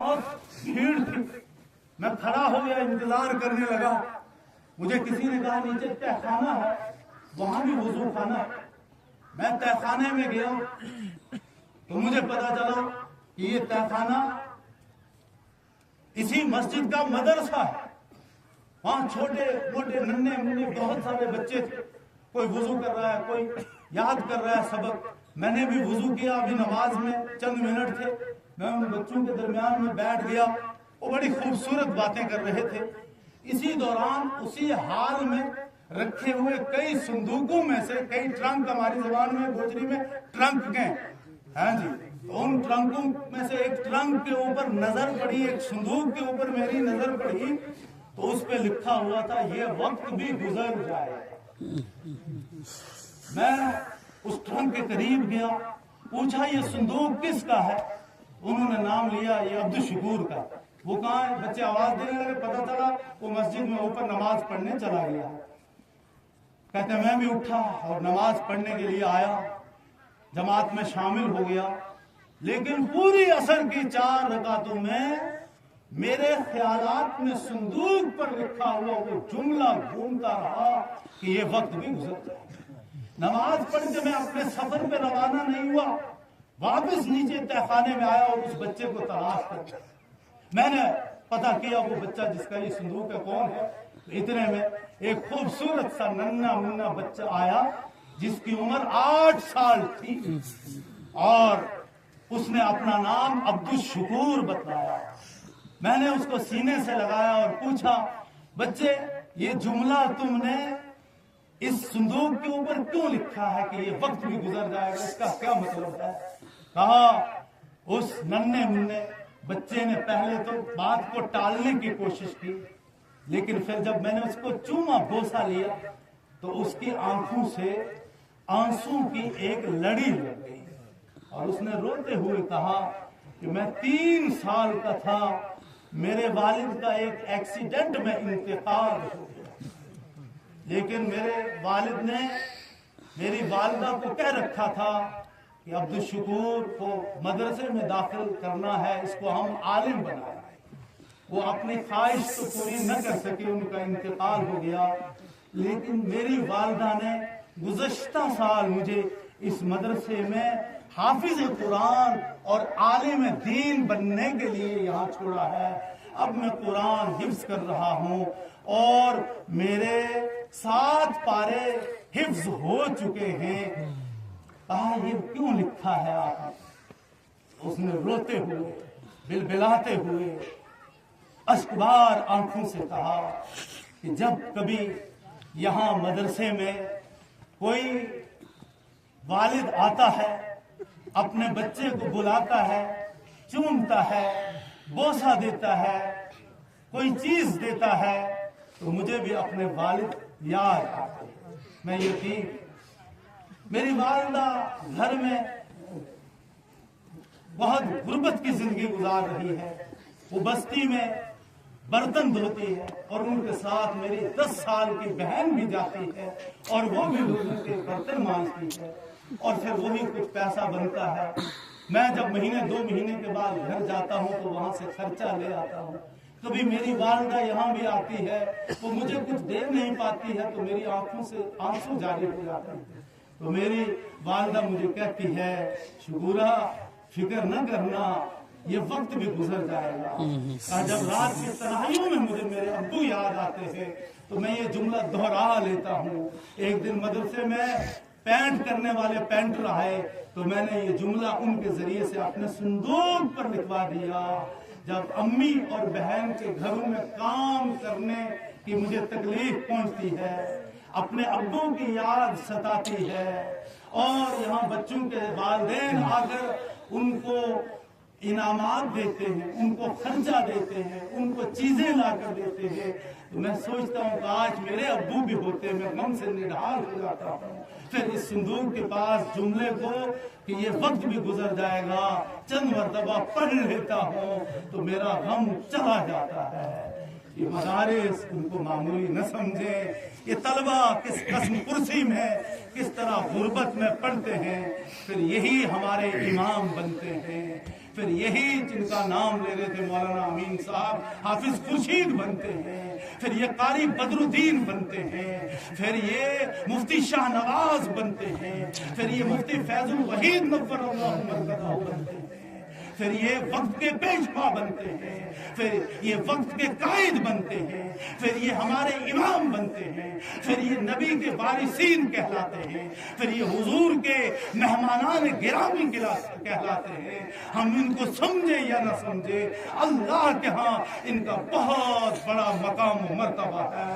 बहुत भीड़ थी। मैं खड़ा हो गया, इंतजार करने लगा। मुझे किसी ने कहा नीचे तहखाना है, वहां भी वजू खाना है। मैं तहखाने में गया तो मुझे पता चला कि ये तहखाना इसी मस्जिद का मदरसा है। वहां छोटे मोटे नन्हे मुन्ने बहुत सारे बच्चे थे। कोई वजू कर रहा है, कोई याद कर रहा है सबक। मैंने भी वजू किया, अभी नमाज में चंद मिनट थे। मैं उन बच्चों के दरमियान में बैठ गया। वो बड़ी खूबसूरत बातें कर रहे थे। इसी दौरान उसी हाल में रखे हुए कई संदूकों में से कई ट्रंक, हमारी जबान में गोजरी में ट्रंक गए, हाँ जी, तो उन ट्रंकों में से एक ट्रंक के ऊपर नजर पड़ी, एक संदूक के ऊपर मेरी नजर पड़ी, तो उस पे लिखा हुआ था ये वक्त भी गुजर जाए। मैं उस ट्रंक के करीब गया, पूछा ये संदूक किसका है? उन्होंने नाम लिया, ये अब्दुल शकूर का। वो कहाँ है? बच्चे आवाज देने लगे, पता चला वो मस्जिद में ऊपर नमाज पढ़ने चला गया। कहते मैं भी उठा और नमाज पढ़ने के लिए आया, जमात में शामिल हो गया। लेकिन पूरी असर की 4 रकातों में मेरे ख्यालात में संदूक पर लिखा हुआ वो जुमला घूमता रहा कि ये वक्त भी गुजर जाए। नमाज पढ़ के मैं अपने सफर पे रवाना नहीं हुआ, वापस नीचे तहखाने में आया और उस बच्चे को तलाश कर मैंने पता किया वो बच्चा जिसका ये संदूक है कौन है। तो इतने में एक खूबसूरत सा नन्हा मुन्ना बच्चा आया जिसकी उम्र 8 साल थी और उसने अपना नाम अब्दुल शकूर बताया। मैंने उसको सीने से लगाया और पूछा, बच्चे ये जुमला तुमने इस संदूक के ऊपर क्यों लिखा है कि ये वक्त भी गुजर जाएगा, इसका क्या मतलब है? कहा उस नन्हे मुन्ने बच्चे ने पहले तो बात को टालने की कोशिश की, लेकिन फिर जब मैंने उसको चूमा बोसा लिया तो उसकी आंखों से आंसू की एक लड़ी लग गई और उसने रोते हुए कहा कि मैं 3 साल का था, मेरे वालिद का एक एक्सीडेंट में इंतकाल हो गया, लेकिन मेरे वालिद ने मेरी वालिदा को कह रखा था कि अब्दुल शकूर को मदरसे में दाखिल करना है, इसको हम आलिम बनाएं। वो अपनी ख्वाहिश तो पूरी न कर सके, उनका इंतकाल हो गया। लेकिन मेरी वालिदा ने गुज़श्ता साल मुझे इस मदरसे में हाफिज कुरान और आलिम दीन बनने के लिए यहाँ छोड़ा है। अब मैं कुरान हिफ्ज कर रहा हूँ और मेरे 7 पारे हिफ्ज हो चुके हैं। कहा ये क्यों लिखा है आपने? उसने रोते हुए बिलबिलाते हुए अश्कबार आंखों से कहा कि जब कभी यहाँ मदरसे में कोई वालिद आता है, अपने बच्चे को बुलाता है, चूमता है, बोसा देता है, कोई चीज देता है, तो मुझे भी अपने वालिद याद आते हैं। मैं यकीन मेरी वालिदा घर में बहुत गुर्बत की जिंदगी गुजार रही है। वो बस्ती में बर्तन धोती है और उनके साथ मेरी 10 साल की बहन भी जाती है और वो भी लोगों के बर्तन मांजती है और फिर वही कुछ पैसा बनता है। मैं जब महीने 2 महीने के बाद घर जाता हूँ तो वहां से खर्चा ले आता हूँ। कभी मेरी वालिदा यहाँ भी आती है तो मुझे कुछ दे नहीं पाती है तो मेरी आंखों से आंसू जारी हो जाते हैं। तो मेरी वालिदा मुझे कहती है, शकूरा फिक्र न करना, ये वक्त भी गुजर जाएगा। और जब रात की तन्हाइयों में मुझे मेरे अब्बू याद आते हैं तो मैं ये जुमला दोहरा लेता हूँ। एक दिन मदरसे में पेंट करने वाले पेंटर आए तो मैंने ये जुमला उनके जरिए से अपने संदूक पर लिखवा दिया। जब अम्मी और बहन के घरों में काम करने की मुझे तकलीफ पहुंचती है, अपने अब्बू की याद सताती है और यहाँ बच्चों के वालिदैन आकर उनको इनामात देते हैं, उनको खर्चा देते हैं, उनको चीजें ला कर देते हैं, तो मैं सोचता हूँ काश मेरे अब्बू भी होते, मैं गम से निढाल हो जाता हूँ। फिर इस संदूक के पास जुमले को कि ये वक्त भी गुजर जाएगा चंद मरतबा पढ़ लेता हूँ तो मेरा गम चला जाता है। ये मदारिस उनको मामूली न समझे। ये तलबा किस कसम कुर्सी में किस तरह गुर्बत में पढ़ते हैं, फिर यही हमारे इमाम बनते हैं। پھر یہی جن کا نام لے رہے تھے مولانا امین صاحب حافظ خورشید بنتے ہیں، پھر یہ قاری بدر الدین بنتے ہیں، پھر یہ مفتی شاہ نواز بنتے ہیں، پھر یہ مفتی فیض الوحید نور اللہ مرکزہ بنتے ہیں، پھر یہ وقت کے پیشوا بنتے ہیں، پھر یہ وقت کے قائد بنتے ہیں، پھر یہ ہمارے امام بنتے ہیں، پھر یہ نبی کے وارثین کہلاتے ہیں، پھر یہ حضور کے مہمانان گرامی کہلاتے ہیں۔ ہم ان کو سمجھے یا نہ سمجھے، اللہ کے ہاں ان کا بہت بڑا مقام و مرتبہ ہے۔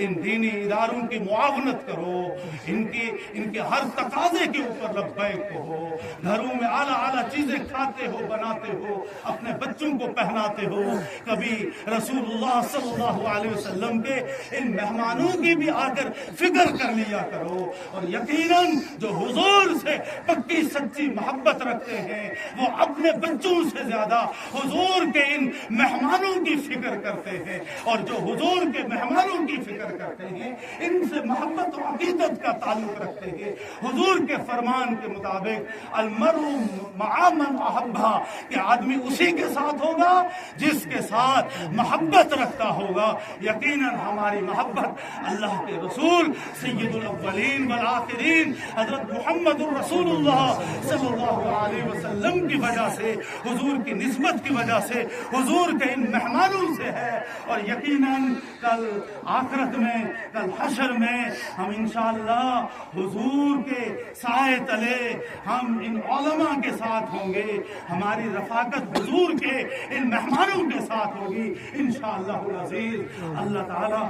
ان دینی اداروں کی معاونت کرو، ان کے ہر تقاضے کے اوپر لبیک کہو، گھروں میں اعلیٰ اعلیٰ چیزیں کھاتے ہو، بناتے ہو، اپنے بچوں کو پہناتے ہو، کبھی رسول اللہ صلی اللہ علیہ وسلم کے ان مہمانوں کی بھی آ کر فکر کر لیا کرو، اور یقیناً جو حضور سے پکی سچی محبت رکھتے ہیں وہ اپنے بچوں سے زیادہ حضور کے ان مہمانوں کی فکر کرتے ہیں، اور جو حضور کے مہمانوں کی فکر کرتے ہیں ان سے محبت و عقیدت کا تعلق رکھتے ہیں۔ حضور کے فرمان کے مطابق المرء مع من احبہ، کہ آدمی اسی کے ساتھ ہوگا جس کے ساتھ محبت رکھتا ہوگا۔ یقیناً ہماری محبت اللہ کے رسول سید الاولین والآخرین حضرت محمد الرسول اللہ صلی اللہ علیہ وسلم کی وجہ سے، حضور کی نسبت کی وجہ سے، حضور کے ان مہمانوں سے ہے، اور یقیناً کل آخرت میں، کل حشر میں ہم انشاءاللہ حضور کے سائے تلے ہم ان علماء کے ساتھ ہوں گے، ہماری رفاقت حضور کے ان مہمانوں کے ساتھ ہوگی انشاءاللہ العزیز۔ اللہ تعالی